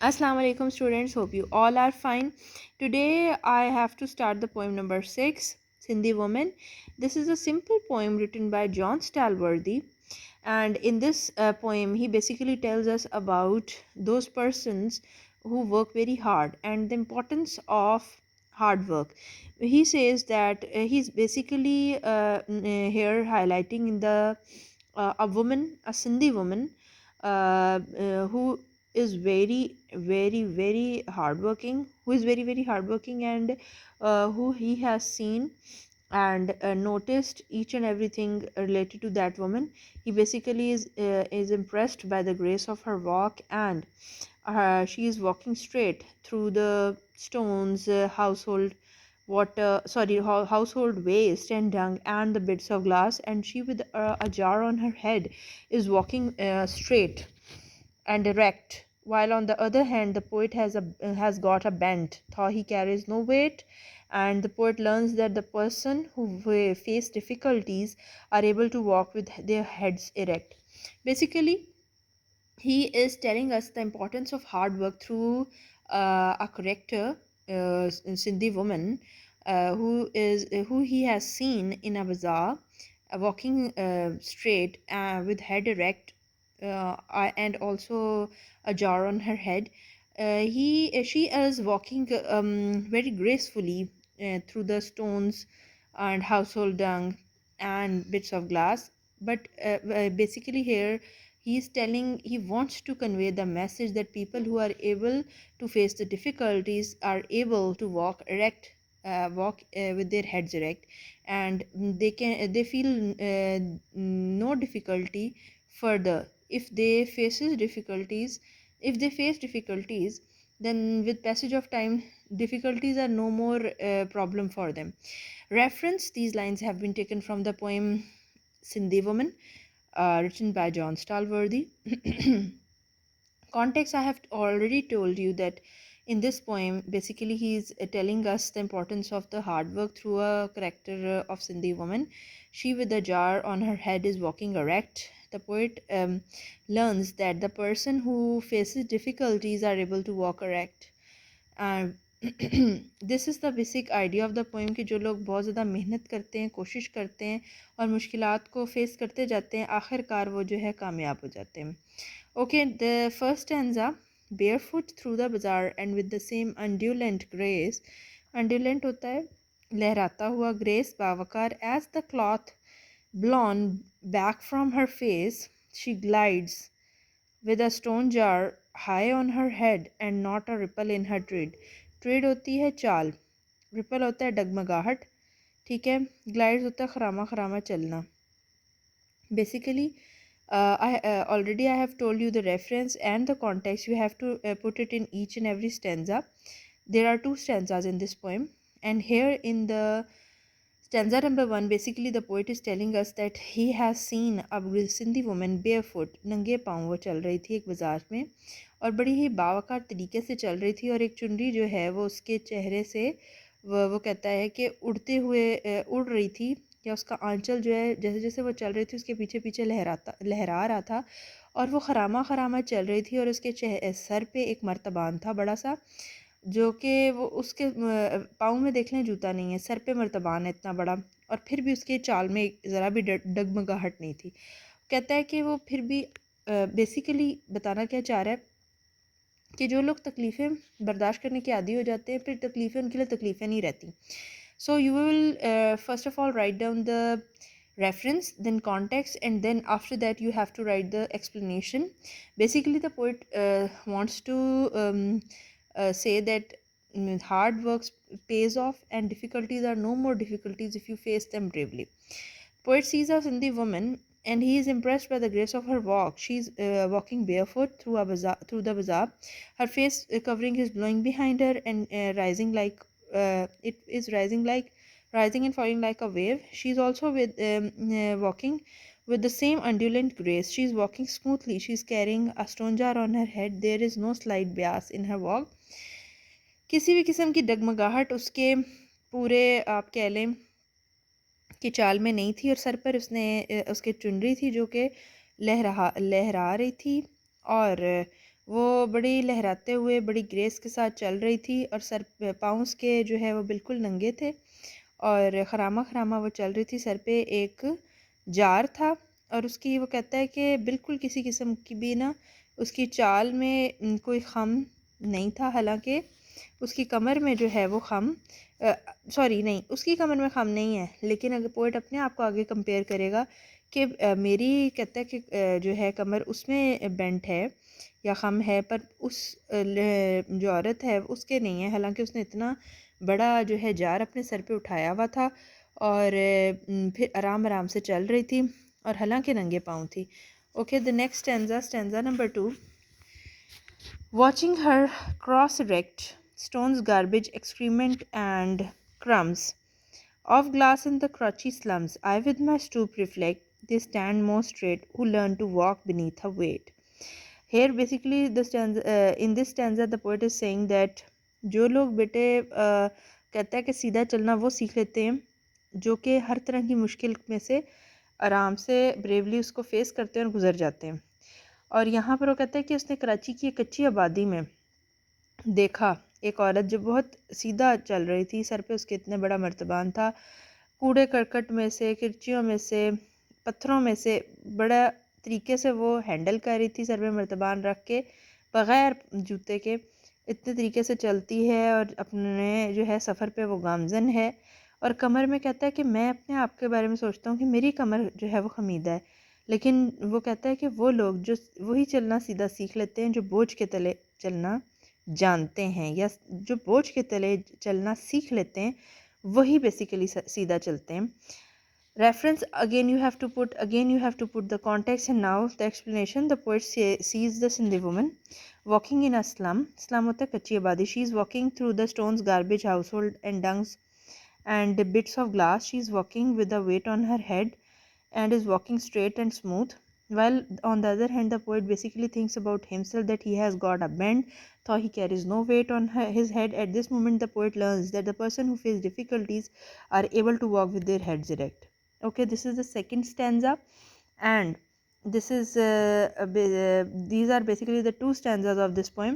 Assalamu alaikum students, hope you all are fine. Today I have to start the poem number 6, Sindhi Woman. This is a simple poem written by John Stalworthy, and in this poem he basically tells us about those persons who work very hard and the importance of hard work. He says that he's basically here highlighting in the a woman, a Sindhi woman, who is very hardworking, who is very hardworking, and who he has seen and noticed each and everything related to that woman. He basically is impressed by the grace of her walk, and she is walking straight through the stones, household water, sorry, household waste and dung and the bits of glass, and she with a jar on her head is walking straight and erect, while on the other hand the poet has got a bent thought. He carries no weight, and the poet learns that the person who face difficulties are able to walk with their heads erect. Basically, he is telling us the importance of hard work through a character, Sindhi woman, who he has seen in a bazaar, walking straight with head erect, and also a jar on her head. He She is walking very gracefully through the stones and household dung and bits of glass. But basically here he wants to convey the message that people who are able to face the difficulties are able to walk erect, with their heads erect, and they feel no difficulty further. If they face difficulties, then with passage of time difficulties are no more problem for them. Reference: these lines have been taken from the poem Sindhi Woman, written by John Stalworthy. Context: I have already told you that in this poem, basically, he is telling us the importance of the hard work through a character of Sindhi woman. She, with a jar on her head, is walking erect. The poet learns that the person who faces difficulties are able to walk erect. This is the basic idea of the poem कि जो लोग बहुत ज़्यादा मेहनत करते हैं, कोशिश करते हैं और मुश्किलात को फेस करते जाते हैं, आखिरकार वो जो है कामयाब हो जाते हैं. Okay, the first stanza: barefoot through the bazaar and with the same undulant grace. undulant होता है लहराता हुआ, grace बावकार, as the cloth blown back from her face she glides with a stone jar high on her head and not a ripple in her tread. Trade होती है चाल, ripple होता है डगमगाहट, ठीक है, ग्लाइड्स होता है खरामा खरामा चलना. Basically already I have told you the reference and the context. You have to put it in each and every stanza. There are two stanzas in this poem, and here in the stanza number 1, basically the poet is telling us that he has seen a Sindhi woman barefoot, नंगे पाँव वो चल रही थी एक बाज़ार में, और बड़ी ही बावकार तरीके से चल रही थी, और एक चुनरी जो है वो उसके चेहरे से वो कहता है कि उड़ते हुए उड़ रही थी, या उसका आंचल जो है जैसे जैसे वो चल रही थी उसके पीछे पीछे लहरा रहा था, और वो खरामा खरामा चल रही थी, और उसके सर पे एक मर्तबान था बड़ा सा, जो कि वो उसके पाँव में देख लें जूता नहीं है, सर पे मर्तबान है इतना बड़ा, और फिर भी उसके चाल में ज़रा भी डगमगाहट नहीं थी. कहता है कि वो फिर भी बेसिकली बताना क्या चाह रहा है कि जो लोग तकलीफ़ें बर्दाश्त करने के आदी हो जाते हैं, फिर तकलीफ़ें उनके लिए तकलीफ़ें नहीं रहती. So you will first of all write down the reference, then context, and then after that you have to write the explanation. Basically the poet wants to say that hard work pays off, and difficulties are no more difficulties if you face them bravely. Poet sees a Sindhi woman and he is impressed by the grace of her walk. She is walking barefoot through the bazaar. Her face covering is blowing behind her, and it is rising and falling like a wave. She is also walking with the same undulant grace. She is walking smoothly. She is carrying a stone jar on her head. There is no slight bias in her walk. किसी भी किस्म की डगमगाहट उसके पूरे आप कह लें कि चाल में नहीं थी, और सर पर उसके चुनरी थी जो कि लहरा रही थी, और वो बड़ी लहराते हुए बड़ी ग्रेस के साथ चल रही थी और सर पाँव उसके जो है वो बिल्कुल नंगे थे और खरामा खरामा वो चल रही थी। सर पे एक जार था और उसकी वो कहता है कि बिल्कुल किसी किस्म की भी ना उसकी चाल में कोई खम नहीं था। हालांकि उसकी कमर में जो है वो खम सॉरी नहीं, उसकी कमर में खम नहीं है, लेकिन अगर पोइट अपने आप को आगे कंपेयर करेगा कि मेरी कहता है कि जो है कमर उसमें बेंट है या खम है, पर उस जो औरत है उसके नहीं है। हालांकि उसने इतना बड़ा जो है जार अपने सर पे उठाया हुआ था और फिर आराम आराम से चल रही थी और हालांकि नंगे पाँव थी। Okay, the next stanza, stanza number 2। Watching her cross erect, stones, garbage, excrement, and crumbs of glass in the crotchy slums, I with my stoop reflect, they stand more straight who learn to walk beneath her weight. Here basically the stanza, in this stanza the poet is saying that जो लोग बेटे कहता है कि सीधा चलना वो सीख लेते हैं जो कि हर तरह की मुश्किल में से आराम से ब्रेवली उसको फेस करते हैं और गुजर जाते हैं। और यहाँ पर वो कहता है कि उसने कराची की एक कच्ची आबादी में देखा एक औरत जो बहुत सीधा चल रही थी, सर पे उसके इतने बड़ा मर्तबान था, कूड़े करकट में से, किरचियों में से, पत्थरों में से बड़ा तरीके से वो हैंडल कर रही थी, सर पे मर्तबान रख के बग़ैर जूते के इतने तरीके से चलती है और अपने जो है सफ़र पे वो गामजन है। और कमर में कहता है कि मैं अपने आप के बारे में सोचता हूँ कि मेरी कमर जो है वो खमीदा है, लेकिन वो कहता है कि वो लोग जो वही चलना सीधा सीख लेते हैं जो बोझ के तले चलना जानते हैं, या जो बोझ के तले चलना सीख लेते हैं वही बेसिकली सीधा चलते हैं। Reference again you have to put the context, and now the explanation. The poet sees the Sindhi woman walking in a slum hota hai kachi abadi. She is walking through the stones, garbage, household and dungs and bits of glass. She is walking with a weight on her head and is walking straight and smooth, while on the other hand the poet basically thinks about himself that he has got a bend, though he carries no weight on his head. At this moment the poet learns that the person who faces difficulties are able to walk with their heads erect. Okay, this is the second stanza, and this is these are basically the two stanzas of this poem.